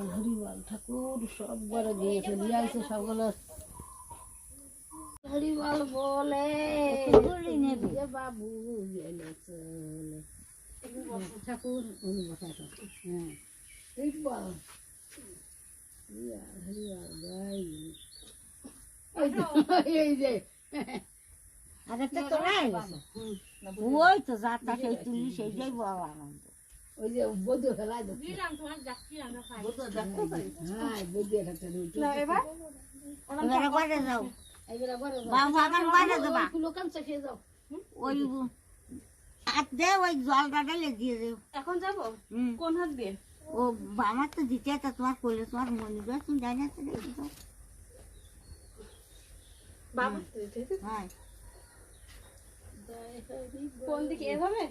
হরিবল ঠাকুর সব ঘরে দিয়েছে দিয়ে আসছে সকলে হরিবল বলে বাবু ঠাকুর হ্যাঁ হরিবল এই যে আরেকটা তোলাই ওই তো যাত্রা সেই তুলি সেই যাই বড় আনন্দ ওই যে বৌদ্ধ খেলায় এবারে বাইরে যাও বাবা এখন বাইরে যাবা ওই হাত দে ওই জলটা ঢেলে দিয়ে দেব এখন যাব কোন হাত দিয়ে ও আমার তো দিতে তো তোমার করলে তোমার মনে হয় তুমি জানি না দেখি তো বাবা হ্যাঁ কোন দিকে এভাবে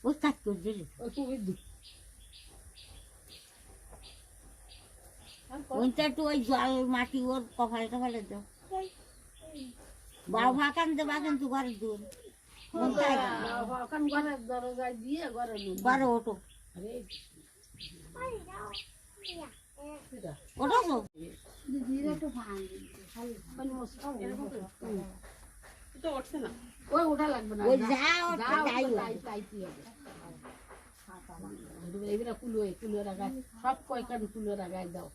ও কাট করে দিলে ওইটা একটু ওই জল মাটি ওর কপালে টপালে দাও বাবা কান দেবা কিন্তু ঘরে দূর ঘরে ওঠো ওঠো তো উঠছে না ওই ওঠা লাগবে না ওই যাও এগুলা কুলো কুলো রাখায় সব কয়কান কুলো রাখায় দাও